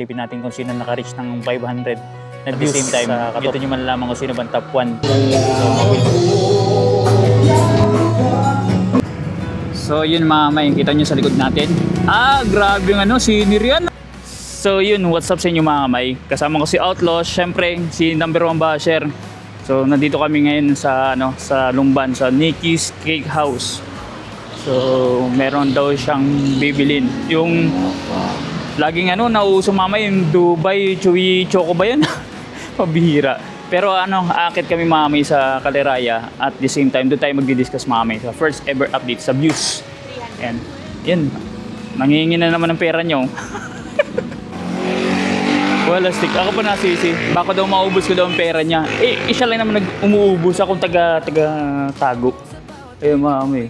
Pilipin natin kung sino naka-reach ng 500 at the same time, dito nyo malalaman kung sino bang top 1. So yun mga may, kita nyo sa likod natin. Grabe yung scenery yan. So yun, what's up sa inyo mga may. Kasama ko si Outlaw, syempre si number 1 basher. So nandito kami ngayon sa sa Lumban, sa Nikki's Cake House. So meron daw siyang bibilin. Yung laging nauuso mama yung Dubai Chewy Choco ba yan? Pabihira. Pero aakit kami mamay sa Caliraya at the same time doon tayo magdi-discuss mamay sa first ever update sa views. Yan. Yan. Nangihingi na naman ng pera nyo. Wala stick. Ako pa nasisi. Baka daw maubos ko daw ang pera niya. Siya lang naman umuubos. Akong taga-tago. Ayun mamay.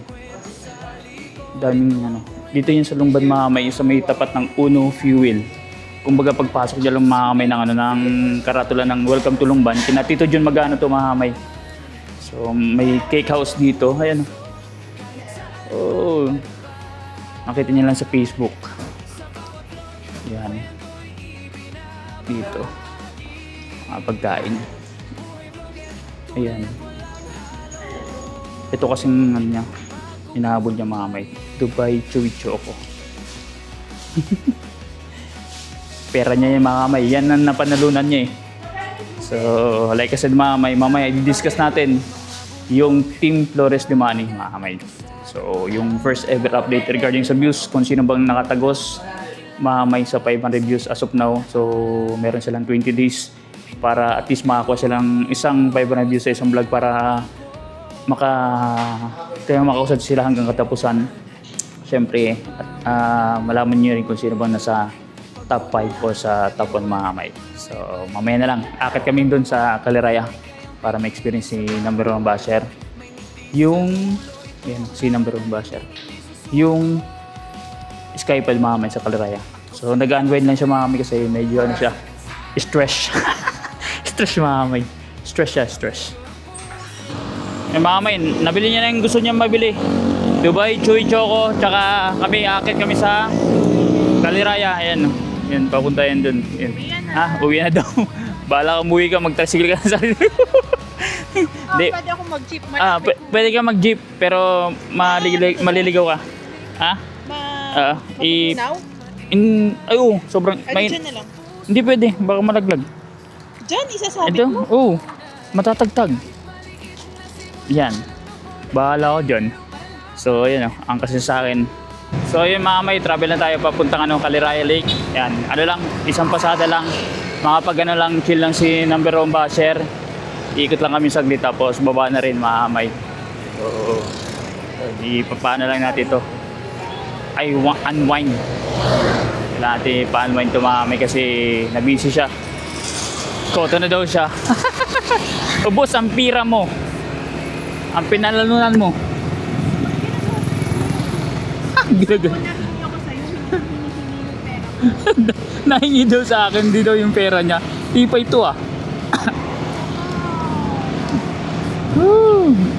Daming Dito yun sa Lumban mamay sa may tapat ng Uno Fuel. Kumbaga pagpasok dyan lang mamay ng karatula ng Welcome to Lumban. Kina Tito John Magano to mamay. So may cake house dito. Ayan. Oh. Nakita niyo lang sa Facebook. Yan. Dito. Mga pagkain. Ayan. Ito kasing niya. Inahabol niya mamay. Dubai Chewy Choco. Pera niya yung mamay. Yan ang napanalunan niya eh. So, like I said mamay, mamaya i-discuss natin yung Team Flores de Manny mamay. So, yung first ever update regarding sa views, kung sino bang nakatagos mamay sa 500 views as of now. So, meron silang 20 days para at least makakuha silang isang 500 views sa isang vlog para makausad sila hanggang katapusan. Siyempre, malaman nyo rin kung sino bang nasa top 5 o sa top 1 mamay. So, mamaya na lang. Akit kami doon sa Caliraya para ma-experience si number 1 basher. Si number 1 basher. Yung Skypad mamay sa Caliraya. So, nag-unwind lang siya mamay kasi medyo siya. Stress. Stress mamay. Stress siya, stress. Mamay, nabili niya na yung gusto niya mabili. Dubai Chewy Choco, tsaka akit kami sa Caliraya. Ayan, yan, papunta yan dun. Yan. Uwi na daw. Bahala ka, umuwi ka, mag-tricycle ka na sa sarili. Pwede ako mag-jeep. Pwede ka mag-jeep, pero maliligaw ka. Sobrang... Dyan na lang. Hindi pwede, baka malaglag. Dyan, isasabi Ito, mo? matatagtag. Yan. Bahala ko dyan. So, ayan ang kasi sa akin. So, yun mga may, travel na tayo papuntang Caliraya Lake. Yan. Isang pasada lang. Makapag lang, chill lang si number 1 basher. Ikot lang kami saglit tapos baba na rin mga may. So, ipapano lang natin ito. Unwind. Kailangan natin pa-unwind ito mga may kasi nabisi siya. Koto na daw siya. Ubos ang pira mo. Ang pinalalunan mo. Ginagano. Nahingi daw sa akin, di daw yung pera niya. Ipa ito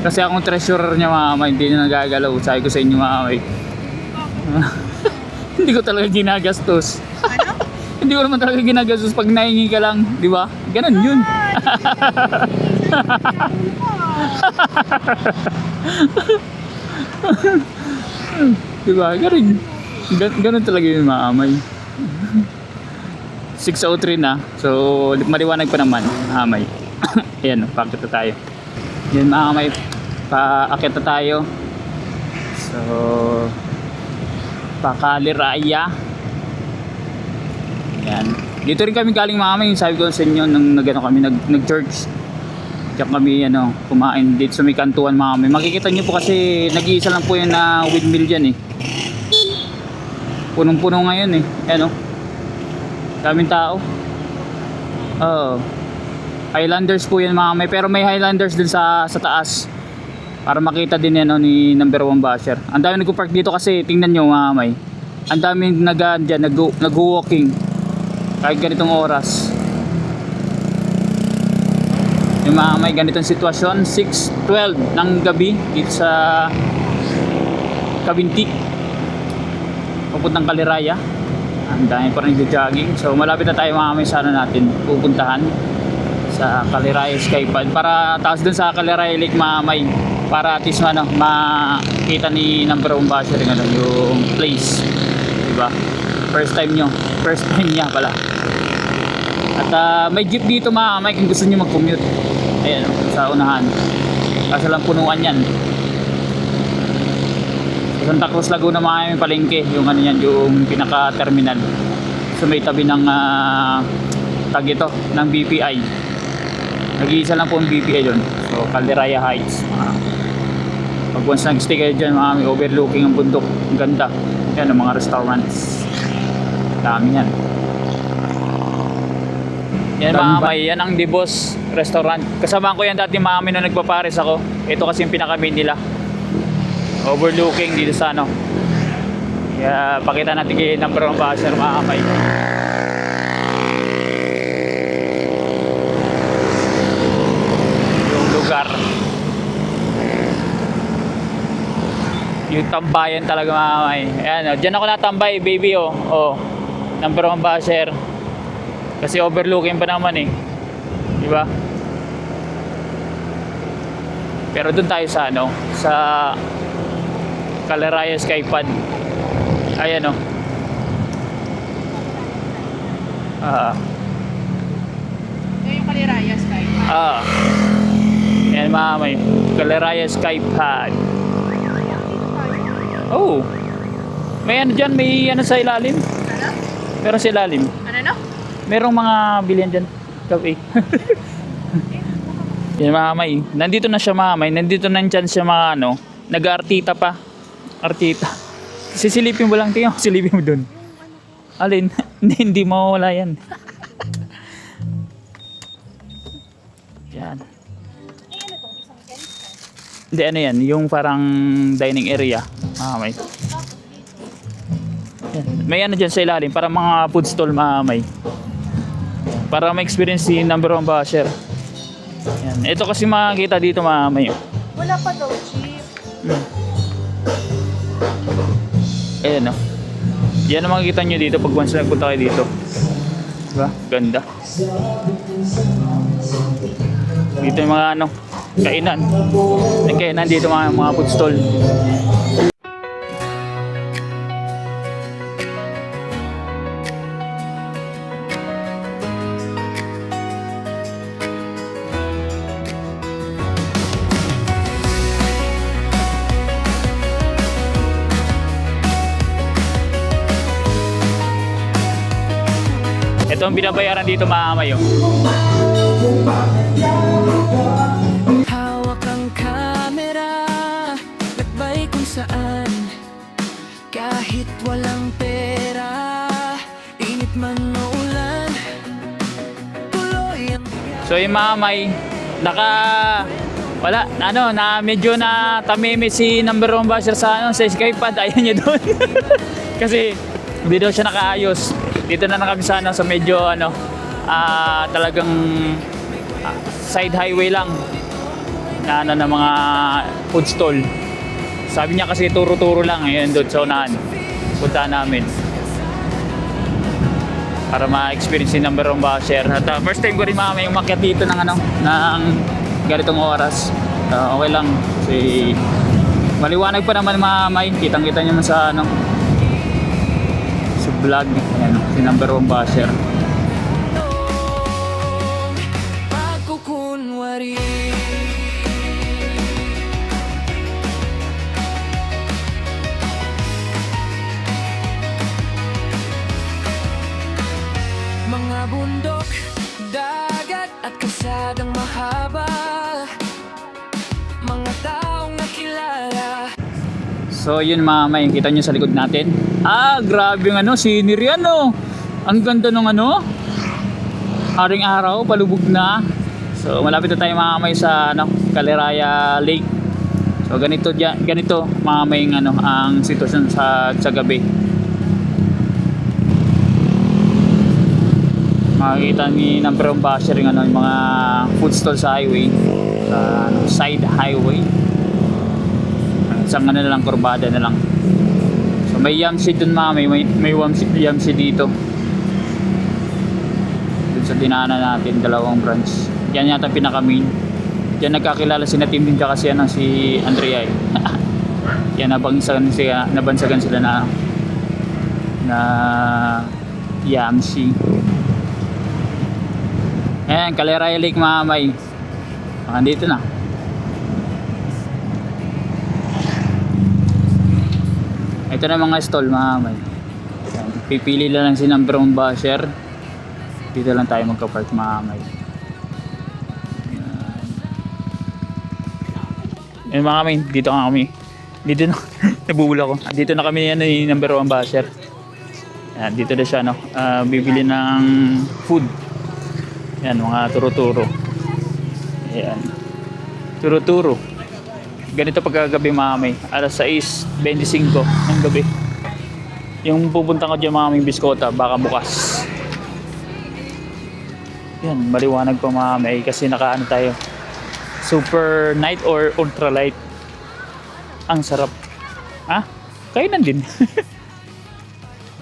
Kasi akong treasurer niya mama, hindi na nagagalaw. Sabi ko sa inyo mama. Hindi ko talaga ginagastos. Ano? Hindi ko naman talaga ginagastos pag nahingi ka lang, di ba? Ganun yun. Diba? Ganun talaga yung maamay. 6:03 na. So, maliwanag pa naman. Maamay. Ayan, paakit na tayo. Yan maamay. Paakit na tayo. So, Caliraya. Yan. Dito rin kami galing maamay. Sabi ko sa inyo nung nag-church. Diyan kami kumain dito sa may kantuan mamay. Makikita nyo po kasi nag-iisa lang po yun na windmill dyan eh. Punong-puno ngayon eh. Ayan daming tao. Highlanders po yan mamay. Pero may Highlanders din sa taas. Para makita din yan ni number 1 basher. Ang dami nagpo-park dito kasi tingnan nyo mamay. Ang daming nag-walking. Kahit ganitong oras. Yung mga may ganitong sitwasyon, 6:12 ng gabi dito sa Kabinti papuntang Caliraya. Ang dami pa rin jogging. So malapit na tayo mga may sana natin pupuntahan sa Caliraya Skypad para taas dun sa Caliraya Lake Mamay para at least ano, makita ni number 1 basher yung, ano, yung place, diba? First time niya pala. At may jeep dito Mamay kung gusto niyo mag-commute. Ayan, sa unahan. Kaso lang punuan yan. Sa Santa Cruz, Laguna mga may palengke. Yung ano yan, yung pinaka-terminal. So may tabi ng tag ito, ng BPI. Nag-iisa lang po ang BPI doon. So Caliraya Heights. Pag once nag-stay kayo dyan, mga may overlooking ang bundok. Ang ganda. Yan ang mga restaurants. Dami yan. Yan mga may, yan ang Dibos Restaurant. Kasama ko yan dati mga may na nagpapares ako. Ito kasi yung pinaka-main nila. Overlooking dito sa ano. Kaya pakita natin kay number 1 basher mga kamay. Yung lugar. Yung tambayan talaga mga kamay. Ayan o, dyan ako natambay baby o. Oh, number 1 basher. Kasi overlooking pa naman eh. Diba? Pero dun tayo sa ano, sa Caliraya Skypad. Ayan o. Yung Caliraya Sky. Ayan mga may Caliraya Skypad. Oh. May ano dyan, may ano sa ilalim. Ano? Pero sa ilalim. Ano? Merong mga bilihan dyan. Kape. Yan mga may. Nandito na siya mga may. Nandito na dyan siya mga ano. Nag-artita pa. Artita. Sisilipin mo lang. Tingnan mo. Silipin mo dun. Alin? Hindi mawawala yan. Yan. Hindi ano yan. Yung parang dining area. Mga may. Yan. May ano dyan sa ilalim. Para mga food stall mga may. Para ma-experience si number 1 basher. Yan. Ito kasi makikita dito mamaya. Wala pa daw, cheap. Ayan o. Yan ang makikita nyo dito pag once nagpunta kayo dito. Diba? Ganda. Dito yung mga ano, kainan. Yung kainan dito mga food stall. Ito ang binabayaran dito mga kamayo. Hawak ang kamera, lakbay kung saan. Kahit walang pera, init man o ulan, tuloy ang So yung mga may wala, ano, na medyo na tamimi si number 1 basher sa ano, sa Skypad. Ayaw niya doon. Kasi hindi daw siya nakaayos. Dito na kami sana sa medyo ano, talagang side highway lang na ano, na mga food stall. Sabi niya kasi turo-turo lang ayun doon sa unahan. Punta namin para ma-experience yung number 1 basher. At first time ko rin may umakyat dito ng ano, ng ganitong oras. Okay lang kasi maliwanag pa naman mga may, kitang-kita niyo man sa ano, sa vlog. Ayan, si number 1 basher. pagkukunwari. Mga bundok, dagat at kasadang mahaba, mga taong nakilala. So yun mga may, kita nyo sa likod natin. Grabe yung ano, scenery ano. Ang ganda ng ano. Haring araw, palubog na. So malapit na tayo mga may sa ano, Caliraya Lake. So ganito mga may ano, ang sitwasyon sa gabi. Makikita ni number 1 basher yung ano, yung mga food stall sa highway, sa ano, side highway. Isang ano na lang, kurbada na lang. So May Yamsi dun mga may Yamsi dito. Dun sa dinaanan natin, dalawang branch. Yan yata pinaka-main. Diyan nagkakilala si na Tim din kasi yan si Andrea eh. Yan nabansagan sila na Yamsi. Ayan, Caliraya Lake mga may. Dito na. Ito na mga stall mga may. Ayan, pipili lang si number 1 basher. Dito lang tayo magka-park mga may. Ayan mga may, dito nga kami. Dito na, nabubula ko. Dito na kami yan ni number 1 basher. Ayan, dito na siya no. Bibili ng food. Ayan, mga turo-turo. Ayan. Turo-turo. Ganito pagkagabi mga may. Alas 6:25 ng gabi. Yung pupunta ko dyan mga may biskota, baka bukas. Yan, maliwanag pa mga may kasi nakaano tayo. Super night or ultra light. Ang sarap. Ah, kainan din.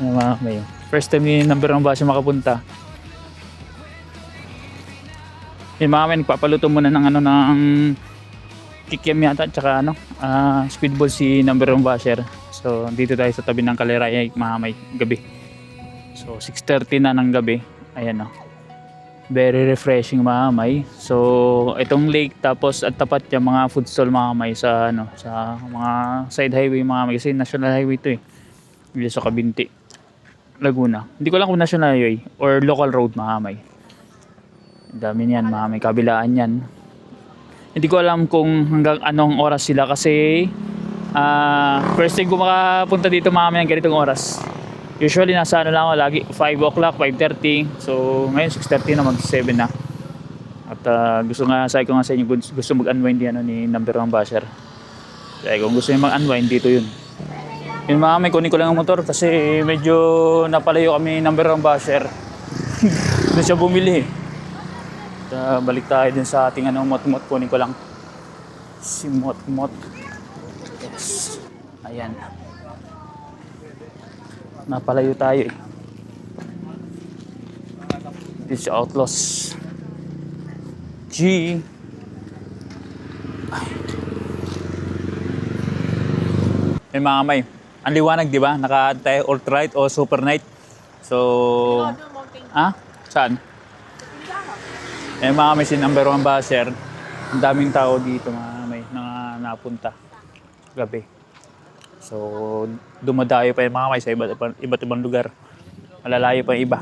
Ano mga may. First time ni number 1 basher makapunta. Yung mga may, nagpapaluto muna ng ng kikiam yata at saka squid ball si number 1 basher. So dito tayo sa tabi ng Caliraya mga may gabi. So 6:30 na ng gabi. Ayan o. Very refreshing mga may. So itong lake tapos at tapat yung mga food stall mga may sa sa mga side highway mga may kasi national highway to eh. Dito sa Kabinti, Laguna. Hindi ko lang kung national highway or local road mga may. Dami niyan mga may, kabilaan yan. Hindi ko alam kung hanggang anong oras sila kasi first time ko makapunta dito mga may ng ganitong oras. Usually nasa lang ako lagi 5 o'clock, 5:30. So ngayon 6:30 na, mag-7 na. At gusto nga sabi ko nga sa inyo, gusto mag-unwind yan ni number 1 basher. Kaya kung gusto niyo mag-unwind dito yun. Yun mga may, kunin ko lang ang motor kasi medyo napalayo kami number 1 basher. Doon siya bumili. Balik tayo din sa ating mot-mot. Kunin ko lang si mot-mot. Yes. Ayan. Napalayo tayo eh. Dito sa Outlaws G. Ay mga may, ang liwanag di ba? Naka ultralight o super night. So saan? Eh mga may, si number 1 basher. Ang daming tao dito mga may napunta gabi. So dumadayo pa yung mga may sa iba't ibang lugar. Malalayo pa yung iba.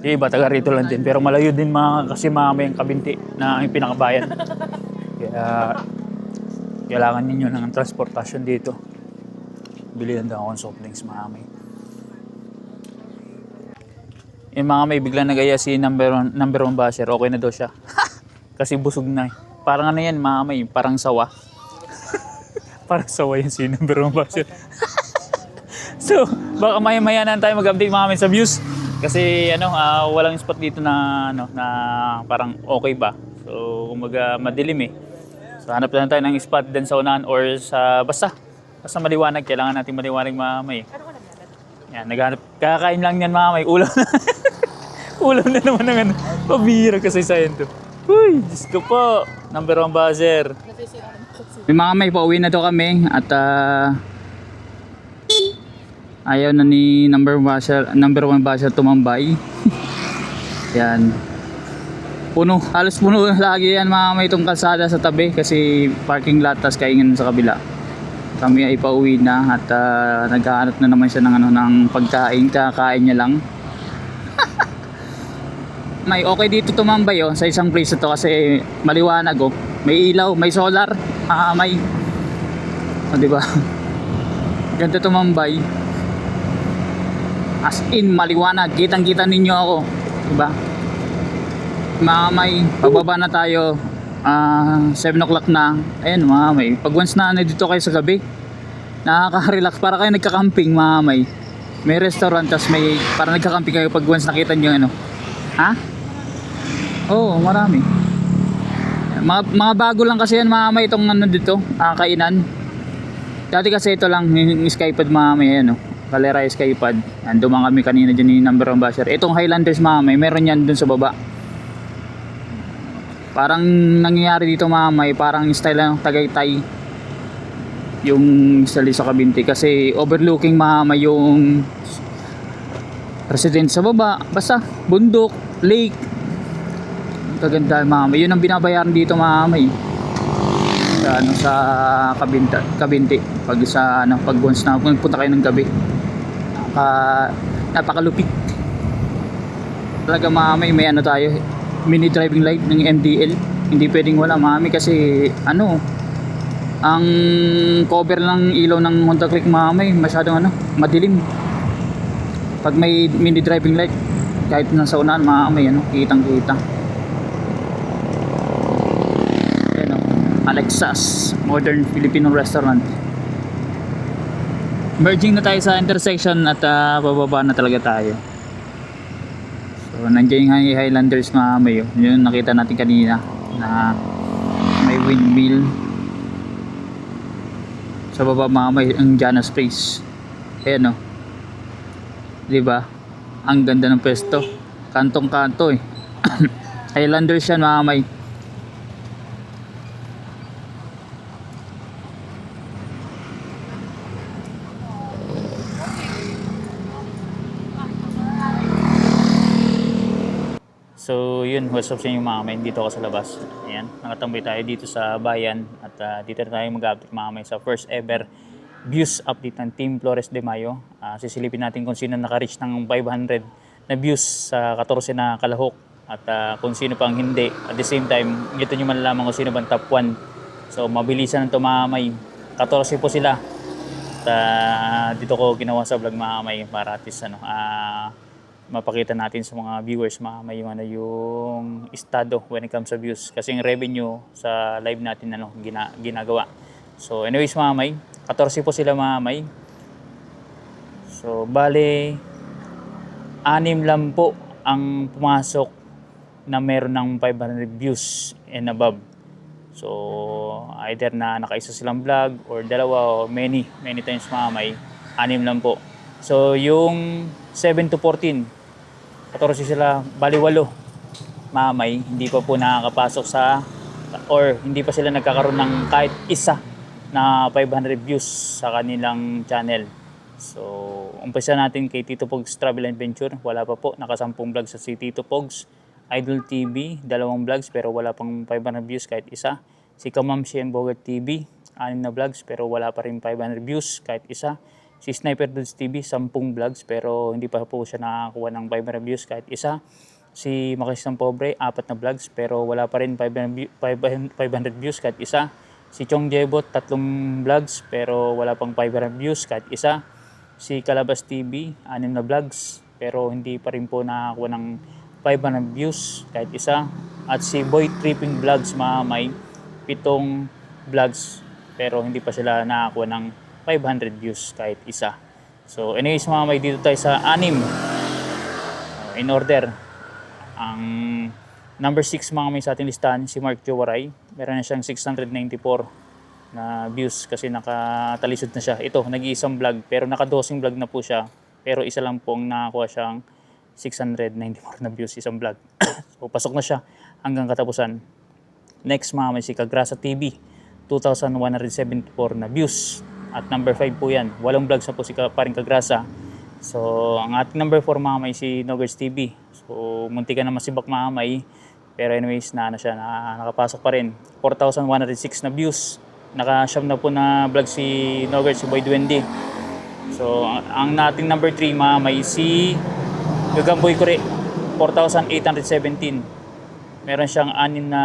Yung iba taga rito lang din. Pero malayo din kasi mga may ang Kabinti na ang pinakabayan. Kaya kailangan ninyo ng transportasyon dito. Bilihan daw akong soft drinks mga may. Yung mga may biglang nagaya si number 1 basher, okay na daw siya. Kasi busog na eh. Parang ano yan mga may, parang sawa. Parang sawa yan si number 1 basher. So, baka maya-maya na tayo mag-update mga may sa views. Kasi walang spot dito na na parang okay ba. So, kumaga madilim eh. So, hanap lang tayo ng spot din sa unahan or sa basta maliwanag. Kailangan natin maliwanag mga may. Yan, naghanap. Kakain lang yan mga may. Ulam na. Ulam na naman ng pabihira kasi sa to. Uy, Diyos ko po. Number 1 basher. Yung mga may, pauwi na daw kami. At ayaw na ni number 1 basher tumambay. Yan. Puno. Halos puno lagi yan mga may, itong kalsada sa tabi. Kasi parking lot, tas kaingan sa kabila. Kami ay pauwi na at naghahanap na naman siya ng pagkain. Kakain niya lang. May okay dito tumambay sa isang place ito kasi maliwanag May ilaw, may solar. May di ba? Ganda tumambay. As in maliwanag, kitang-kita ninyo ako, di ba? May pagbaba na tayo. 7 o'clock na. Ayan mga may, pag once na dito kayo sa gabi, nakaka-relax, para kayo nagka-camping mga may. May restaurant, tas may para nagka-camping kayo pag once nakita nyo Oo, marami. Mga bago lang kasi yan mga may, itong dito, kainan. Dati kasi ito lang yung Skypad mamay, ano, Kalera Skypad. Dumaan kami kanina dyan yung number 1 basher. Itong Highlanders mamay, meron yan dun sa baba. Parang nangyayari dito mamay, parang style ng Tagaytay yung sa Kabinti kasi overlooking mamay yung resident sa baba, basta bundok, lake. Kaganda mamay, yun ang binabayaran dito mamay sa ano, sa Kabinti pag sa ano, pag once na punta kayo ng gabi. Napakalupit talaga mamay. May ano tayo, mini driving light ng MDL, hindi pwedeng wala mami kasi ano, ang cover ng ilaw ng Honda Click mamay masyadong ano, madilim pag may mini driving light. Kahit nasa unahan mamay ano, kitang kita. Ayan o, Alexas Modern Filipino Restaurant. Merging na tayo sa intersection at bababa na talaga tayo. So nandiyan yung Highlanders mamay, yun nakita natin kanina na may windmill sa baba mamay, ang Jana's Place. Ayan o, diba, ang ganda ng pwesto, kantong kanto eh. Highlanders yan mamay. So yun, what's up sa inyo mga kamay, dito ako sa labas. Ayan, nakatambay tayo dito sa bayan at dito na tayo mag-update mga kamay sa first ever views update ng Team Flores de Mayo. Sisilipin natin kung sino naka-reach ng 500 na views sa 14 na kalahok at kung sino pang hindi. At the same time, dito nyo malalaman kung sino bang top 1. So mabilisan ito mga kamay, 14 po sila. At dito ko ginawa sa vlog mga kamay para at least ano, mapakita natin sa mga viewers may yung estado when it comes sa views kasi yung revenue sa live natin ano ginagawa. So anyways mga may 14 po sila mga may. So bale 6 lang po ang pumasok na meron ng 500 views and above. So either na nakaisa silang vlog or dalawa o many times mga may, 6 lang po. So yung 7 to 14 14 sila, bali 8 mamay, hindi pa po nakakapasok sa or hindi pa sila nagkakaroon ng kahit isa na 500 views sa kanilang channel. So umpisa natin kay Tito Pogs Travel Adventure, wala pa po, naka 10 vlogs sa si Tito Pogs. Idol TV, 2 vlogs pero wala pang 500 views kahit isa. Si Kamam Siem Bogat TV, 6 na vlogs pero wala pa rin 500 views kahit isa. Si Sniper Dudes TV, 10 vlogs pero hindi pa po siya nakakuha ng 500 views kahit isa. Si Makisang Pobre, 4 na vlogs pero wala pa rin 500 views kahit isa. Si Chong Jebot, 3 vlogs pero wala pang 500 views kahit isa. Si Kalabas TV, 6 na vlogs pero hindi pa rin po nakakuha ng 500 views kahit isa. At si Boy Tripping Vlogs mga may, 7 vlogs pero hindi pa sila nakakuha ng 500 views kahit isa. So anyways mga may, dito tayo sa 6 in order. Ang number 6 mga may sa ating listahan, si Mark Jowaray. Meron na siyang 694 na views kasi nakatalisod na siya. Ito, nag-iisang vlog pero naka-12 vlog na po siya. Pero isa lang pong nakakuha siyang 694 na views isang vlog. So pasok na siya hanggang katapusan. Next mga may, si Kagrasa TV, 2,174 na views. At number 5 po yan. 8 vlogs na po si Paring Kagrasa. So, ang ating number 4 mga may, si Noggers TV. So, munti ka na masibak mga may. Pero anyways, nakapasok pa rin. 4,106 na views. Naka-sham na po na vlog si Noggers, si Boy Duende. So, ang nating number 3 mga may, si Gagamboy Kure. 4,817. Meron siyang 6 na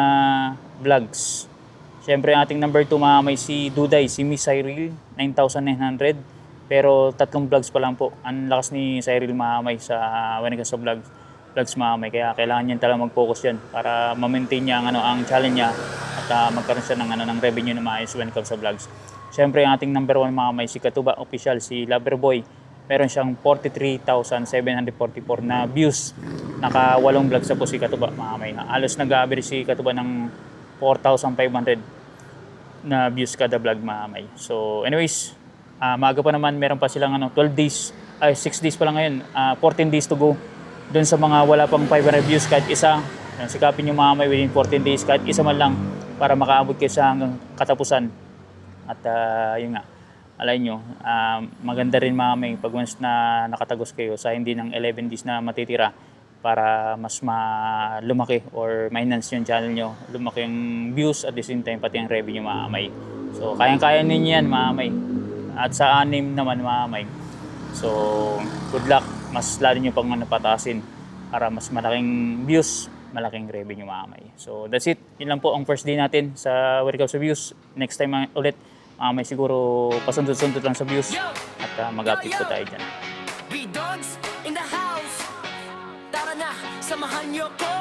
vlogs. Siyempre, ang ating number 2 mga may, si Duday, si Miss Cyril, 9,900. Pero 3 vlogs pa lang po. Ang lakas ni Cyril mga may sa when it comes to vlogs mga may. Kaya kailangan niya talaga mag-focus yan para ma-maintain niya ang challenge niya at magkaroon siya ng revenue na maayos when it comes to vlogs. Siyempre, ang ating number 1 mga may, si Katuba Official, si Loverboy. Meron siyang 43,744 na views. Naka 8 vlogs na po si Katuba mga may. Halos nag-average si Katuba ng 4,500 na views kada vlog mga may. So anyways, Maaga pa naman, meron pa silang 12 days, 6 days pa lang ngayon, 14 days to go. Doon sa mga wala pang 500 views, kahit isa, sikapin nyo mga may within 14 days, kahit isa man lang para makaabot kayo sa hanggang katapusan. At yun nga, alay nyo, maganda rin mga may pag once na nakatagos kayo sa hindi ng 11 days na matitira para mas lumaki or ma-enhance yung channel nyo, lumaki yung views at the same time pati ang revenue mga may. So kayang-kaya ninyo yan mga may. At sa 6 naman mga may. So good luck, mas lalo nyo pang patasin para mas malaking views, malaking revenue mga may. So that's it, yun lang po ang first day natin sa When It Comes to Views. Next time ulit may siguro pasundot-sundot lang sa views at mag-update po tayo dyan. B-Dogs in the house. Tara na, samahan niyo ko.